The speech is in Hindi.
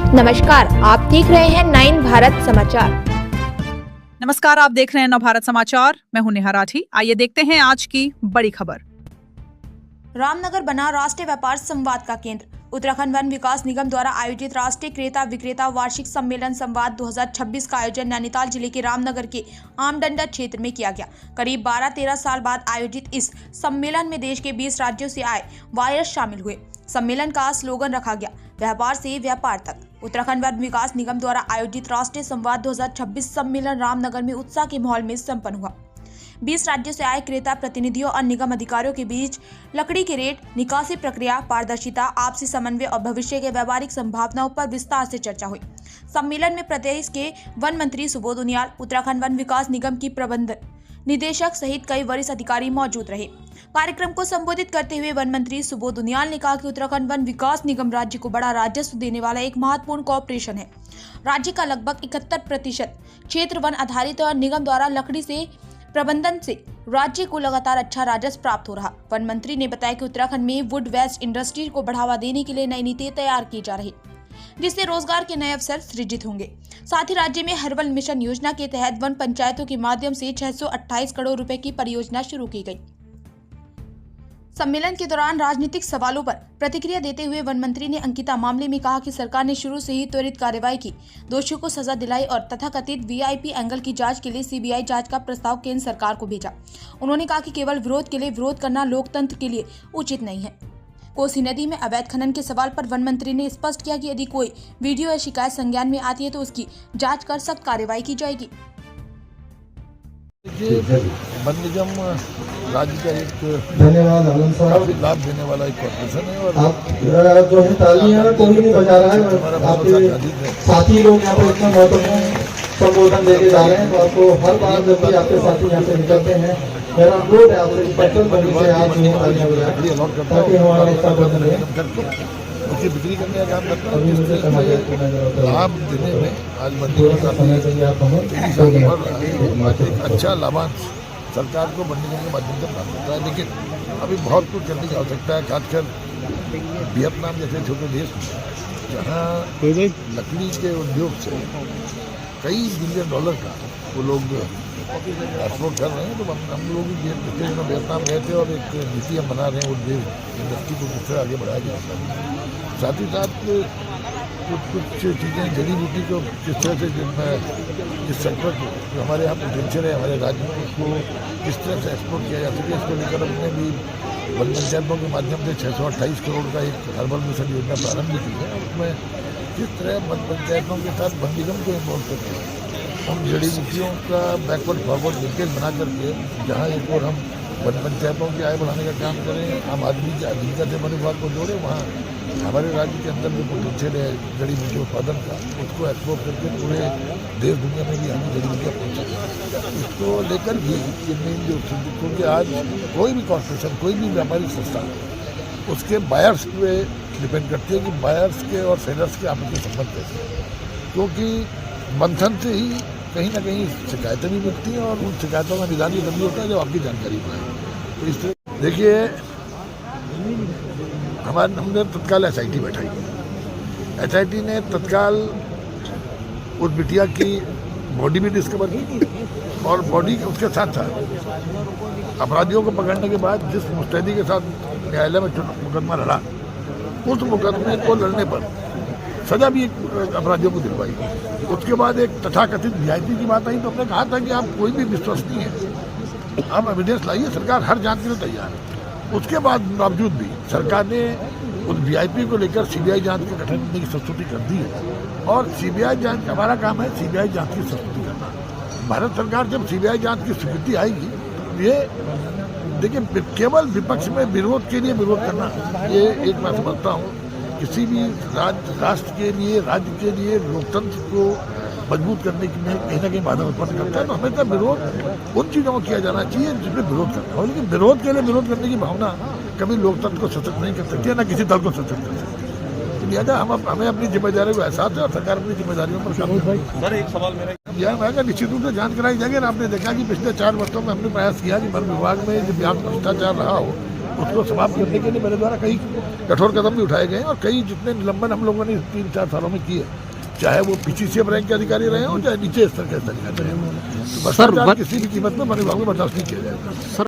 नमस्कार, आप देख रहे हैं 9 भारत समाचार। नमस्कार, आप देख रहे हैं नव भारत समाचार। मैं हूं नेहा राठी। आइए देखते हैं आज की बड़ी खबर। रामनगर बना राष्ट्रीय व्यापार संवाद का केंद्र। उत्तराखंड वन विकास निगम द्वारा आयोजित राष्ट्रीय क्रेता विक्रेता वार्षिक सम्मेलन संवाद 2026 का आयोजन नैनीताल जिले के रामनगर के आमडंडा क्षेत्र में किया गया। करीब 12-13 साल बाद आयोजित इस सम्मेलन में देश के 20 राज्यों से आए वायरस शामिल हुए। सम्मेलन का स्लोगन रखा गया, व्यापार से व्यापार तक। उत्तराखंड वन विकास निगम द्वारा आयोजित राष्ट्रीय संवाद 2026 सम्मेलन रामनगर में उत्साह के माहौल में संपन्न हुआ। 20 राज्यों से आए क्रेता प्रतिनिधियों और निगम अधिकारियों के बीच लकड़ी के रेट, निकासी प्रक्रिया, पारदर्शिता, आपसी समन्वय और भविष्य के व्यापारिक संभावनाओं पर विस्तार से चर्चा हुई। सम्मेलन में प्रदेश के वन मंत्री सुबोध उनियाल, उत्तराखंड वन विकास निगम की प्रबंध निदेशक सहित कई वरिष्ठ अधिकारी मौजूद रहे। कार्यक्रम को संबोधित करते हुए वन मंत्री सुबोध उनियाल ने कहा कि उत्तराखंड वन विकास निगम राज्य को बड़ा राजस्व देने वाला एक महत्वपूर्ण कॉर्पोरेशन है। राज्य का लगभग 71% क्षेत्र वन आधारित और निगम द्वारा लकड़ी से प्रबंधन से राज्य को लगातार अच्छा राजस्व प्राप्त हो रहा। वन मंत्री ने बताया कि उत्तराखंड में वुड वेस्ट इंडस्ट्री को बढ़ावा देने के लिए नई नीति तैयार की जा रही, जिससे रोजगार के नए अवसर सृजित होंगे। साथ ही राज्य में हर्बल मिशन योजना के तहत वन पंचायतों के माध्यम से 628 करोड़ रुपए की परियोजना शुरू की गई। सम्मेलन के दौरान राजनीतिक सवालों पर प्रतिक्रिया देते हुए वन मंत्री ने अंकिता मामले में कहा कि सरकार ने शुरू से ही त्वरित कार्रवाई की, दोषियों को सजा दिलाई और तथाकथित वीआईपी एंगल की जांच के लिए सीबीआई जांच का प्रस्ताव केंद्र सरकार को भेजा। उन्होंने कहा कि केवल विरोध के लिए विरोध करना लोकतंत्र के लिए उचित नहीं है। कोसी नदी में अवैध खनन के सवाल पर वन मंत्री ने स्पष्ट किया कि यदि कोई वीडियो या शिकायत संज्ञान में आती है तो उसकी जाँच कर सख्त कार्रवाई की जाएगी। वन निगम राज्य का एक धन्यवाद आनंद साहब, लाभ देने वाला एक कॉर्पोरेशन है और आप जो है तालियां कोई नहीं बजा रहा है। आपके साथी लोग यहाँ पर इतना महत्वपूर्ण संबोधन देके जा रहे हैं, तो आपको हर बार जब भी आपके साथी यहाँ से निकलते हैं, मेरा अनुरोध है आपसे पेट्रोल बंदी से आज तालियां बजाएं ताकि हमारा हिस्सा बन रहे उसकी बिक्री करने का काम करता है। लाभ देने में आज मंडी में काफी एक अच्छा लाभांश सरकार को मंडी के माध्यम से प्राप्त होता है। लेकिन अभी बहुत कुछ करने की आवश्यकता है, खासकर वियतनाम जैसे छोटे देश में जहाँ लकड़ी के उद्योग से कई बिलियन डॉलर का वो लोग एक्सपोर्ट कर रहे हैं। तो हम लोग भी वियतनाम गए थे और एक नीति हम बना रहे हैं उस देश इंडस्ट्री को किस तरह आगे बढ़ाया जा सकता है। साथ ही साथ कुछ चीज़ें जड़ी बूटी को किस तरह से इस सेक्टर को जो हमारे यहाँ पोटेंशियल है हमारे राज्य में उसको किस तरह से एक्सपोर्ट किया जा सके, इसको लेकर हमने भी वन पंचायतों के माध्यम से 628 करोड़ का एक हर्बल मिशन योजना प्रारंभ की है। और उसमें किस तरह वन पंचायतों के साथ वन निगम को इन्वॉल्व करके हम जड़ी बूटियों का बैकवर्ड फॉरवर्ड लिंकेज बना करके जहाँ एक और हम वन पंचायतों की आय बढ़ाने का काम करें, आम आदमी की आजीविका से वन विभाग को जोड़े, वहाँ हमारे राज्य के अंदर जो पोटेंशियल है जड़ी बूटी उत्पादन का उसको एक्सपोर्ट करके पूरे देश दुनिया में भी हमें जड़ी बूटियाँ पहुँचाएं। इसको लेकर भी ये मेन जो क्योंकि आज कोई भी कॉर्पोरेशन कोई भी व्यापारिक संस्था उसके बायर्स पे डिपेंड करती है कि बायर्स के और सेलर्स के आपस में संबंध कैसे हैं, क्योंकि मंथन से ही कहीं ना कहीं शिकायतें भी मिलती हैं और उन शिकायतों का निदान भी तभी होता है जब आपकी जानकारी में आए। तो इस तरह देखिए हमने तत्काल SIT बैठाई। SIT ने तत्काल उस बिटिया की बॉडी भी डिस्कवर की और बॉडी उसके साथ साथ अपराधियों को पकड़ने के बाद जिस मुस्तैदी के साथ न्यायालय में मुकदमा लड़ा, उस मुकदमे को लड़ने पर सजा भी अपराधियों को दिलवाई। उसके बाद एक तथाकथित VIP की बात आई तो हमने कहा था कि आप कोई भी विश्वसनीय है, आप एविडेंस लाइए, सरकार हर जांच के लिए तैयार है। उसके बाद बावजूद भी सरकार ने उस VIP को लेकर CBI जांच के गठन करने की संस्तुति कर दी है और CBI जांच हमारा काम है, CBI जांच की संस्तुति करना। भारत सरकार जब CBI जांच की स्वीकृति आएगी तो ये देखिए केवल विपक्ष में विरोध के लिए विरोध करना, ये एक मैं समझता हूँ किसी भी राष्ट्र के लिए राज्य के लिए लोकतंत्र को मजबूत करने में कहीं ना कहीं बाधा उत्पन्न करता है। तो हमेशा विरोध उन चीज़ों को किया जाना चाहिए जिसमें विरोध करना हो, लेकिन विरोध के लिए विरोध करने की भावना कभी लोकतंत्र को सशक्त नहीं कर सकती है, ना किसी दल को सशक्त कर सकती है। तो लिहाजा हमें अपनी जिम्मेदारियों को एहसास है और सरकार अपनी जिम्मेदारियों पर काम कर। सर एक सवाल मेरा यह निश्चित रूप से जांच कराई जाएगी। आपने देखा कि पिछले 4 वर्षों में हमने प्रयास किया कि वन विभाग में जब यहाँ भ्रष्टाचार रहा हो उसको समाप्त करने के लिए मेरे द्वारा कई कठोर कदम भी उठाए गए हैं और कई जितने निलंबन हम लोगों ने 3-4 सालों में किए, चाहे वो पीसीसीएम रैंक के अधिकारी रहे हों चाहे नीचे स्तर के अधिकारी रहे हों, तो भ्रष्टाचार किसी भी कीमत में वन विभाग में बर्दाश्त नहीं किया जाएगा।